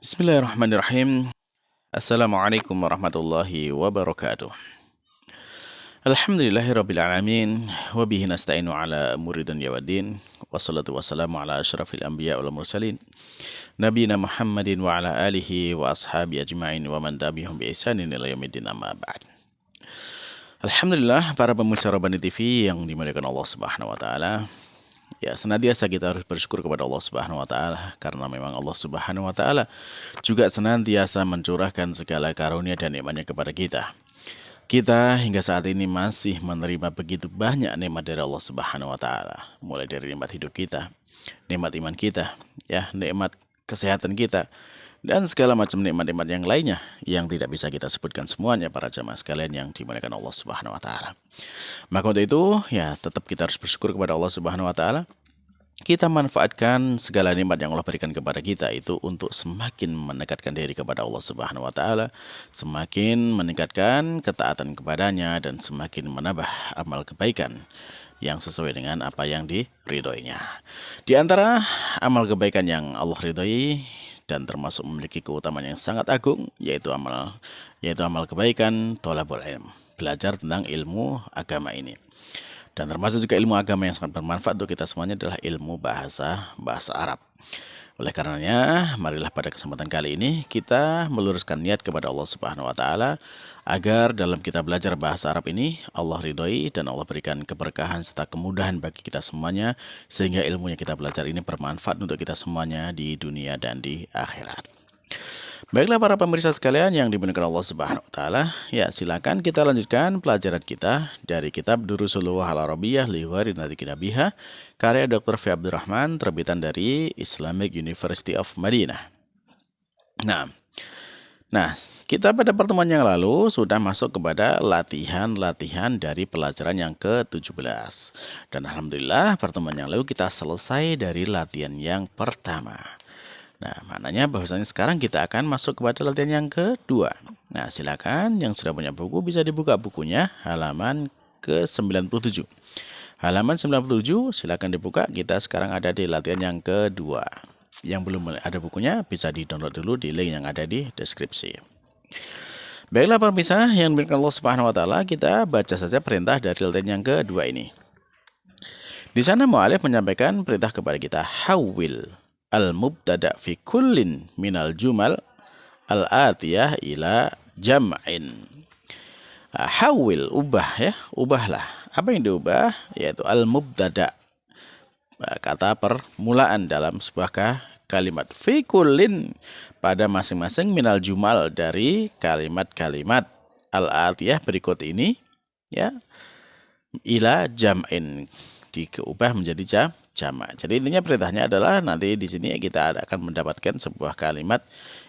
Bismillahirrahmanirrahim. Assalamualaikum warahmatullahi wabarakatuh. Alhamdulillahirrabbilalamin. Wabihi nasta'inu ala umuri dunya waddin. Wassalatu wassalamu ala asyrafil anbiya wal mursalin Nabiyina Muhammadin wa ala alihi wa ashabi ajma'in wa man tabi'hum bi ihsanin ila yaumiddin amma ba'd. Alhamdulillah, para pemirsa Rabbani TV yang dimuliakan Allah Subhanahu wa taala. Ya, senantiasa kita harus bersyukur kepada Allah Subhanahu wa taala karena memang Allah Subhanahu wa taala juga senantiasa mencurahkan segala karunia dan nikmat-Nya kepada kita. Kita hingga saat ini masih menerima begitu banyak nikmat dari Allah Subhanahu wa taala, mulai dari nikmat hidup kita, nikmat iman kita, ya, nikmat kesehatan kita, dan segala macam nikmat-nikmat yang lainnya yang tidak bisa kita sebutkan semuanya para jamaah sekalian yang dimuliakan Allah Subhanahu wa taala. Maka untuk itu, ya, tetap kita harus bersyukur kepada Allah Subhanahu wa taala. Kita manfaatkan segala nikmat yang Allah berikan kepada kita itu untuk semakin mendekatkan diri kepada Allah Subhanahu wa taala, semakin meningkatkan ketaatan kepadanya dan semakin menambah amal kebaikan yang sesuai dengan apa yang diridhoinya. Di antara amal kebaikan yang Allah ridhoi dan termasuk memiliki keutamaan yang sangat agung yaitu amal kebaikan thalabul ilm, belajar tentang ilmu agama ini. Dan termasuk juga ilmu agama yang sangat bermanfaat untuk kita semuanya adalah ilmu bahasa Arab. Oleh karenanya, marilah pada kesempatan kali ini kita meluruskan niat kepada Allah Subhanahu wa taala agar dalam kita belajar bahasa Arab ini Allah ridhoi dan Allah berikan keberkahan serta kemudahan bagi kita semuanya sehingga ilmu yang kita belajar ini bermanfaat untuk kita semuanya di dunia dan di akhirat. Baiklah para pemirsa sekalian yang dimuliakan Allah Subhanahu wa taala, ya silakan kita lanjutkan pelajaran kita dari kitab Durusul Lughah Al-Arabiyyah li Ghairi Nadhikin Biha karya Dr. Fi Abdurrahman terbitan dari Islamic University of Madinah. Nah, kita pada pertemuan yang lalu sudah masuk kepada latihan-latihan dari pelajaran yang ke-17. Dan alhamdulillah pertemuan yang lalu kita selesai dari latihan yang pertama. Nah, maknanya bahwasanya sekarang kita akan masuk kepada latihan yang kedua. Nah, silakan yang sudah punya buku bisa dibuka bukunya halaman ke-97. Halaman 97 silakan dibuka. Kita sekarang ada di latihan yang kedua. Yang belum ada bukunya bisa di-download dulu di link yang ada di deskripsi. Baiklah pemirsa yang dimiliki Allah Subhanahu wa taala, kita baca saja perintah dari latihan yang kedua ini. Di sana mu'alif menyampaikan perintah kepada kita, hawil al-mubtada fi kullin minal jumal al-atiyah ila jam'in. Hawil, ubah ya, ubahlah. Apa yang diubah? Yaitu al-mubtada, kata permulaan dalam sebuah kalimat. Fi kullin, pada masing-masing minal jumal, dari kalimat-kalimat al-atiyah berikut ini, ya, ila jam'in, diubah menjadi jamak. Jadi intinya perintahnya adalah nanti di sini kita akan mendapatkan sebuah kalimat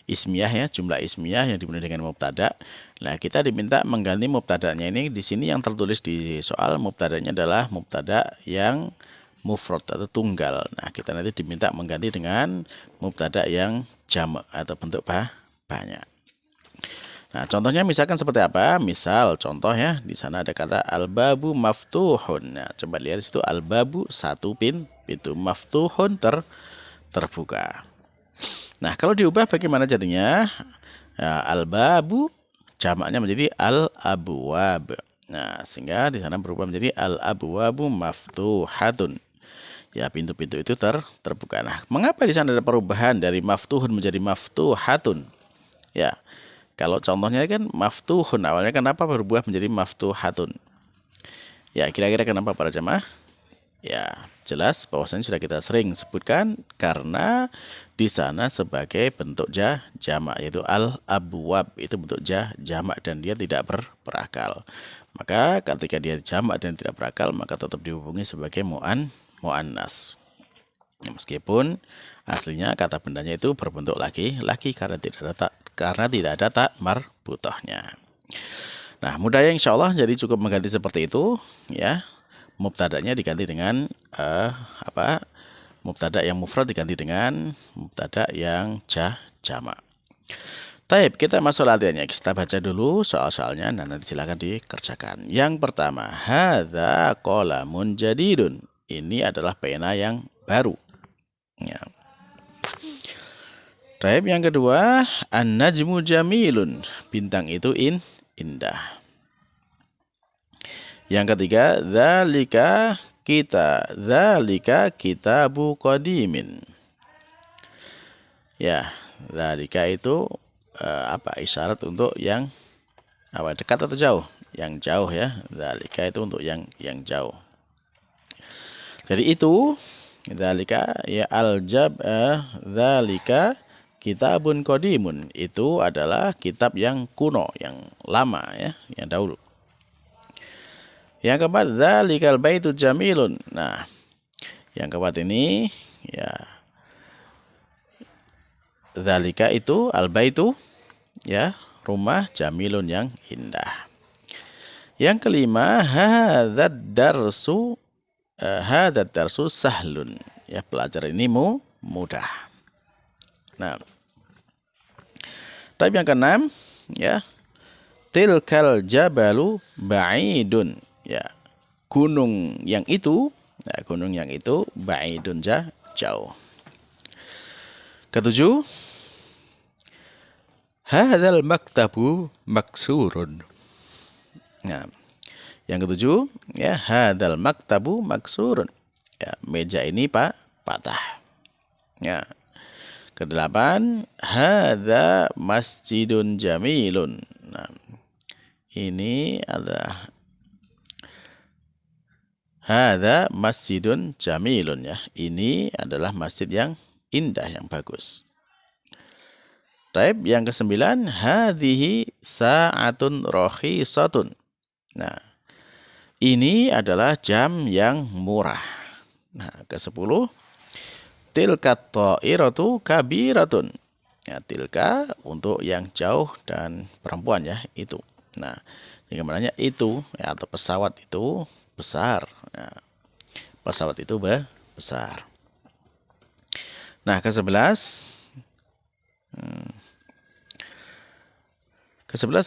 ismiyah ya, jumlah ismiyah yang dimulai dengan mubtada. Nah, kita diminta mengganti mubtadanya ini. Di sini yang tertulis di soal mubtadanya adalah mubtada yang mufrad atau tunggal. Nah, kita nanti diminta mengganti dengan mubtada yang jamak atau bentuk banyak. Nah, contohnya misalkan seperti apa? Misal contoh ya, di sana ada kata al-babu maftuhun. Nah, coba lihat di situ, al-babu satu pintu, maftuhun terbuka. Nah, kalau diubah bagaimana jadinya? Nah, al-babu jamaknya menjadi al-abwab. Nah, sehingga di sana berubah menjadi al-abwabu maftuhatun. Ya, pintu-pintu itu terbuka. Nah, mengapa di sana ada perubahan dari maftuhun menjadi maftuhatun? Ya, kalau contohnya kan maftuhun, awalnya kenapa berubah menjadi maftuhatun? Ya, kira-kira kenapa para jamaah? Ya, jelas bahwasanya sudah kita sering sebutkan karena di sana sebagai bentuk jamak, yaitu al-abwab, itu bentuk jamak dan dia tidak berakal. Maka ketika dia jamak dan tidak berakal, maka tetap dihubungi sebagai mu'annas. Ya, meskipun aslinya kata bendanya itu berbentuk laki-laki karena tidak ada tak marbutohnya. Nah, mudah ya insya Allah, jadi cukup mengganti seperti itu ya. Mubtadanya diganti dengan mubtada yang mufrad diganti dengan mubtada yang jamak. Taib, kita masuk latihannya. Kita baca dulu soal-soalnya dan nanti silakan dikerjakan. Yang pertama, hadza qalamun jadidun. Ini adalah pena yang baru. Ya. Taib yang kedua, an-najmu jamilun. Bintang itu indah. Yang ketiga, dzalika kitabu qadimin. Ya, dzalika itu isyarat untuk yang dekat atau jauh? Yang jauh ya. Dzalika itu untuk yang jauh. Jadi itu dzalika ya dzalika kitabun qadimun. Itu adalah kitab yang kuno, yang lama ya, yang dahulu. Yang keempat, dzalikal baitu jamilun. Nah, yang keempat ini ya, dzalika itu al-baitu ya, rumah, jamilun yang indah. Yang kelima, hadzal darsu sahlun. Ya, pelajaran ini mudah. Nah, tapi yang keenam ya, tilkal jabalu ba'idun. Ya, gunung yang itu ba'idun jauh. Ketujuh, hadzal maktabu maksurun. Nah, yang ketujuh ya, hadzal maktabu maksurun. Ya, meja ini patah. Ya. Kedelapan, hadza masjidun jamilun. Nah, ini adalah hadza masjidun jamilun ya. Ini adalah masjid yang indah, yang bagus. Taib yang kesembilan, hadhihi sa'atun rakhisatun. Nah, ini adalah jam yang murah. Nah, ke-10, tilka ta'iratu kabiratun. Ya, tilka untuk yang jauh dan perempuan ya, itu. Nah, yang kemananya itu ya, atau pesawat itu besar. Ya, pesawat itu besar. Nah, ke-11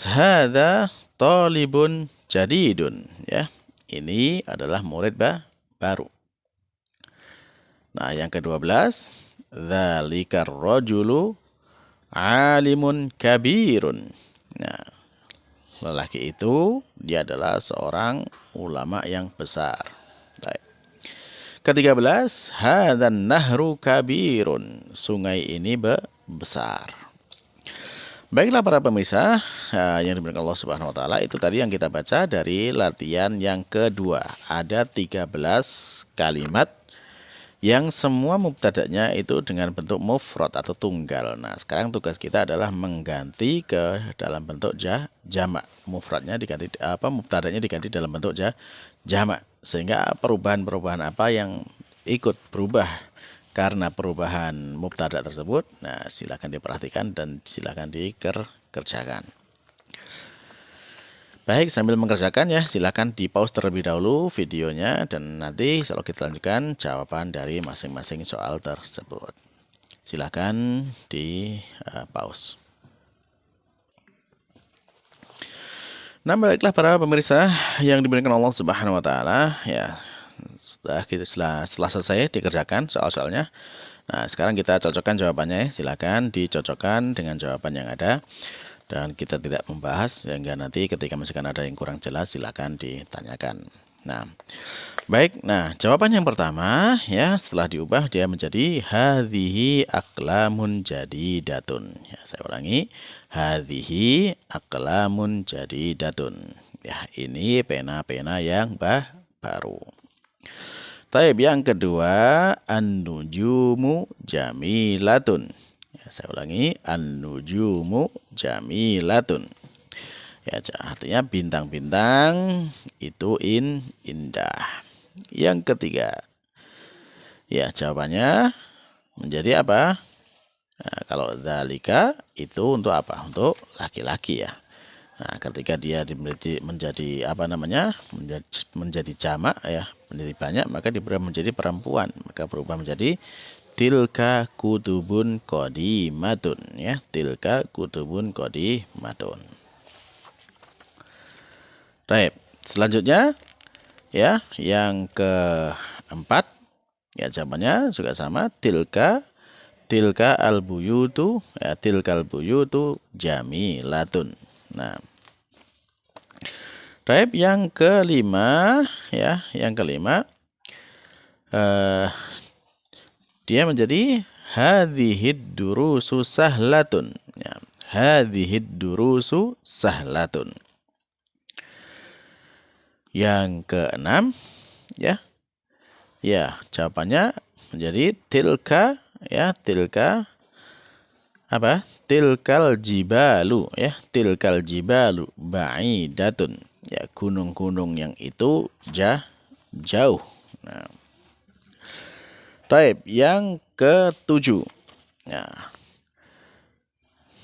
hadza talibun jadidun ya. Ini adalah murid baru. Nah, yang ke-12, dzalikar rajulu alimun kabirun. Nah, lelaki itu dia adalah seorang ulama yang besar. Baik. Ke-13, hadzan nahru kabirun. Sungai ini besar. Baiklah para pemirsa yang dimuliakan Allah Subhanahu wa taala, itu tadi yang kita baca dari latihan yang kedua. Ada 13 kalimat yang semua mubtada'nya itu dengan bentuk mufrad atau tunggal. Nah, sekarang tugas kita adalah mengganti ke dalam bentuk jamak. Mufradnya diganti mubtada'nya diganti dalam bentuk jamak. Sehingga perubahan-perubahan apa yang ikut berubah karena perubahan mubtada tersebut, nah silakan diperhatikan dan silakan dikerjakan. Baik, sambil mengerjakan ya, silakan di pause terlebih dahulu videonya dan nanti kalau kita lanjutkan jawaban dari masing-masing soal tersebut. Silakan di pause. Nah, baiklah para pemirsa yang dimuliakan Allah Subhanahu wa taala ya. Setelah selesai dikerjakan soal-soalnya. Nah, sekarang kita cocokkan jawabannya. Silakan dicocokkan dengan jawaban yang ada. Dan kita tidak membahas sehingga nanti ketika misalkan ada yang kurang jelas silakan ditanyakan. Nah, baik. Nah, jawaban yang pertama ya, setelah diubah dia menjadi hadhihi aqlamun jadidatun. Ya, saya ulangi. Hadhihi aqlamun jadidatun. Ya, ini pena-pena yang baru. Taib yang kedua, an-nujumu jamilatun. Ya, saya ulangi, an-nujumu jamilatun. Ya, artinya bintang-bintang itu indah. Yang ketiga, ya jawabannya menjadi apa? Nah, kalau dzalika itu untuk apa? Untuk laki-laki ya. Nah, ketika dia menjadi menjadi jamak ya, menjadi banyak, maka berubah menjadi perempuan, maka berubah menjadi tilka kutubun qadimatun ya, tilka kutubun qadimatun. Baik, selanjutnya ya, yang keempat ya jawabannya juga sama, tilka tilka al-buyutu, ya, tilkal buyutu jamilatun. Nah, baik, yang kelima, ya, yang kelima, dia menjadi hadhihid durusu sahlatun. Ya, hadhihid durusu sahlatun. Yang keenam, ya, ya, jawabannya menjadi tilka, ya, tilka apa? Tilkal jibalu, ya, tilkal jibalu ba'idatun. Ya, gunung-gunung yang itu jauh. Nah, baik, yang ketujuh. Nah,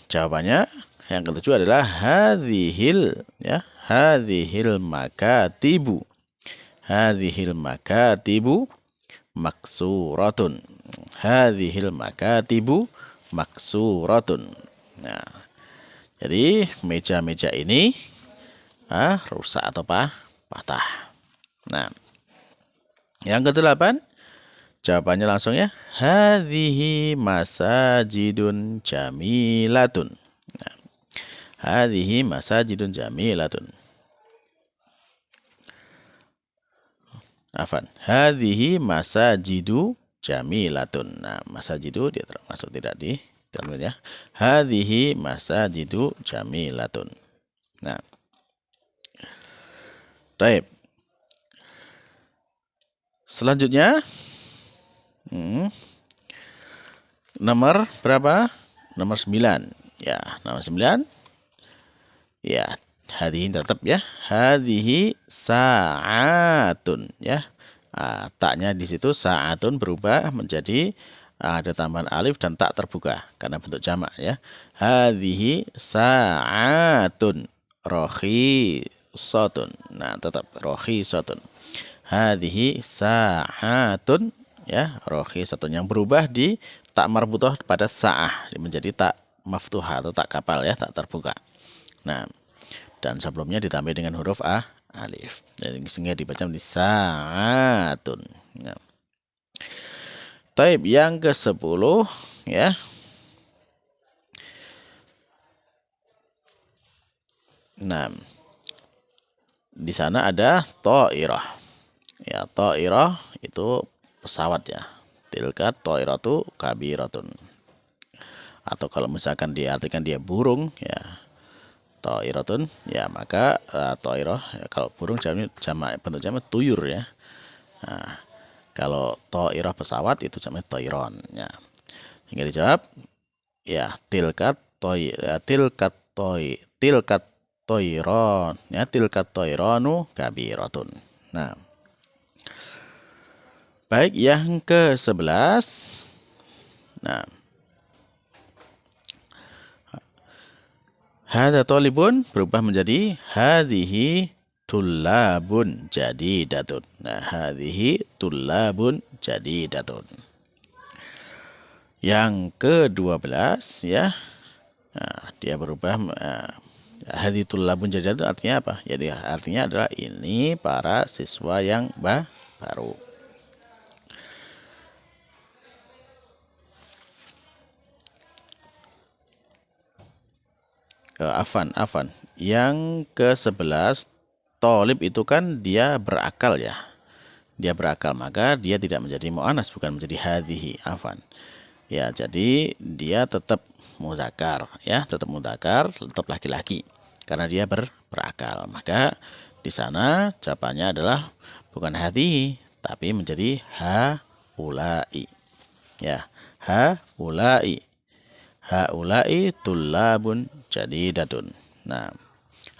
jawabannya yang ketujuh adalah hadhil, ya, hadhil makatibu. Hadhil makatibu maksuratun. Hadhil makatibu maksuratun. Nah, jadi meja-meja ini rusak atau patah. Nah, yang kedelapan, jawabannya langsung ya. Hadhihi masajidun jamilatun. Nah, hadhihi masajidun jamilatun. Afan. Hadhihi masajidu jamilatun. Nah, masajidu dia termasuk tidak di dalam ya. Hadhihi masajidu jamilatun. Nah, baik. Selanjutnya, nomor berapa? Nomor 9. Ya, nomor 9. Ya, hadhihi tetap ya. Hadhihi sa'atun ya. Taknya di situ sa'atun berubah menjadi ada tambahan alif dan tak terbuka karena bentuk jamak ya. Hadhihi sa'atun rakhisatun. Nah, tetap rakhisatun. Hadhihi sa'atun ya, rakhisatun yang berubah di tak marbutah pada sa'ah menjadi tak maftuhah atau tak kapal ya, tak terbuka. Nah, dan sebelumnya ditambah dengan huruf alif. Jadi sehingga dibaca menjadi sa'atun. Nah. Taib, yang ke-10 ya. Nah, di sana ada ta'irah. Ya, ta'irah itu pesawat ya. Tilka ta'iratu kabiratun. Atau kalau misalkan diartikan dia burung ya, ta'iratun ya, maka ta'irah ya, kalau burung jamak bentuk jamak tuyur ya. Nah, kalau ta'irah pesawat itu jamak ta'iron ya. Hingga dijawab ya tilkat ta'iron ya, tilkat ta'iranu kabiratun. Nah, baik, yang ke-11. Nah, hadza talibun berubah menjadi hadhihi tullabun jadidatun. Nah, hadhihi tullabun jadidatun. Yang ke-12 ya. Nah, dia berubah hadhihi tullabun jadidatun artinya apa? Jadi artinya adalah ini para siswa yang baru. Afan. Yang ke-11, tolib itu kan dia berakal ya. Dia berakal, maka dia tidak menjadi mu'anas, bukan menjadi hadhihi. Afan. Ya, jadi dia tetap mudzakkar ya, tetap mudzakkar, tetap laki-laki karena dia berakal. Maka di sana jawabannya adalah bukan hadhihi, tapi menjadi haula'i. Ya, haula'i. Haula'i tullabun jadidatun. Nah,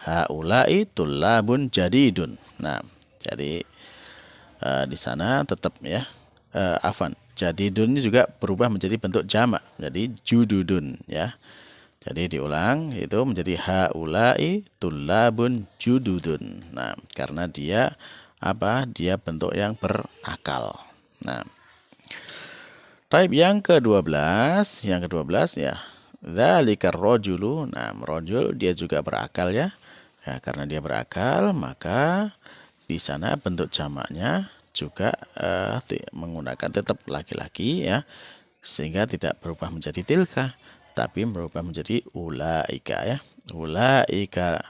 haula'i tullabun jadidun. Nah, jadi di sana tetap ya, afan. Jadidun ini juga berubah menjadi bentuk jamak, jadi jududun ya. Jadi diulang itu menjadi haula'i tullabun jududun. Nah, karena dia apa? Dia bentuk yang berakal. Nah, taib, yang ke-12 ya. Dzalikar rajulu. Nah, rajul dia juga berakal ya. Ya, karena dia berakal, maka di sana bentuk jamaknya juga menggunakan tetap laki-laki ya. sehingga tidak berubah menjadi tilka, tapi berubah menjadi ulaika ya. Ulaika.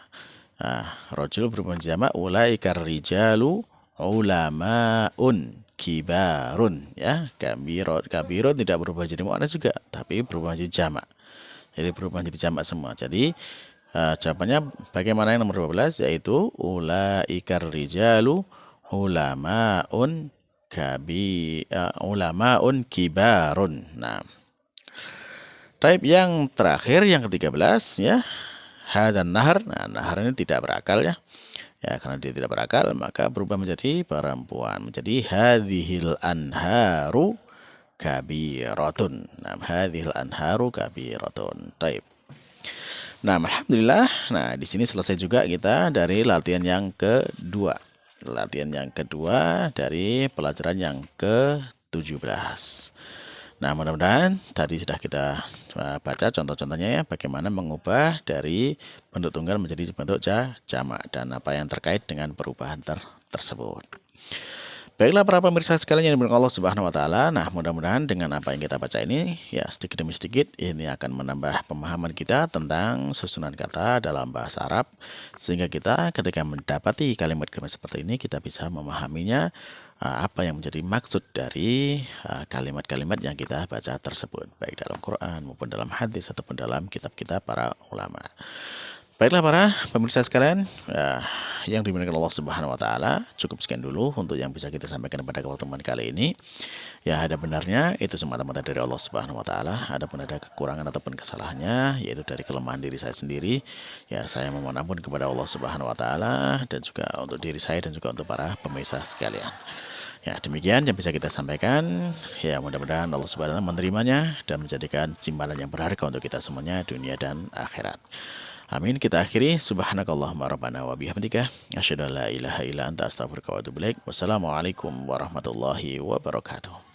Nah, rojul berubah menjadi jamak, ulaika rijalu ulamaun kibarun ya. Kabirun tidak berubah jadi muannas juga, tapi berubah menjadi jamak. Jadi berubah menjadi jamak semua. Jadi jawabannya bagaimana yang nomor 12, yaitu ulaikar rijalu ulamaun ulamaun kibarun. Nah, type yang terakhir yang ke-13 ya. Hadan nahar. Nah, nahar ini tidak berakal ya. Ya, karena dia tidak berakal, maka berubah menjadi perempuan. Menjadi hadhil anharu kabiratun. Nah, hadhil anharu kabiratun. Type. Nah, alhamdulillah. Nah, di sini selesai juga kita dari latihan yang kedua. Latihan yang kedua dari pelajaran yang ke-17. Nah, mudah-mudahan tadi sudah kita baca contoh-contohnya ya, bagaimana mengubah dari bentuk tunggal menjadi bentuk jamak dan apa yang terkait dengan perubahan tersebut. Baiklah para pemirsa sekalian yang dimuliakan Allah Subhanahu wa taala. Nah, mudah-mudahan dengan apa yang kita baca ini ya sedikit demi sedikit ini akan menambah pemahaman kita tentang susunan kata dalam bahasa Arab, sehingga kita ketika mendapati kalimat-kalimat seperti ini kita bisa memahaminya apa yang menjadi maksud dari kalimat-kalimat yang kita baca tersebut, baik dalam Quran maupun dalam hadis ataupun dalam kitab-kitab para ulama. Baiklah para pemirsa sekalian yang dimuliakan Allah Subhanahu wa taala, cukup sekian dulu untuk yang bisa kita sampaikan pada pertemuan kali ini. Ya, ada benarnya itu semata-mata dari Allah Subhanahu wa taala, adapun ada kekurangan ataupun kesalahannya yaitu dari kelemahan diri saya sendiri. Ya, saya memohon ampun kepada Allah Subhanahu wa taala dan juga untuk diri saya dan juga untuk para pemirsa sekalian. Ya, demikian yang bisa kita sampaikan. Ya, mudah-mudahan Allah Subhanahu wa taala menerimanya dan menjadikan simpanan yang berharga untuk kita semuanya dunia dan akhirat. Amin. Kita akhiri. Subhanakallahumma rabbana wa bihamdika asyhadu an la ilaha illa anta astaghfiruka wa atubu ilaik. Wassalamualaikum warahmatullahi wabarakatuh.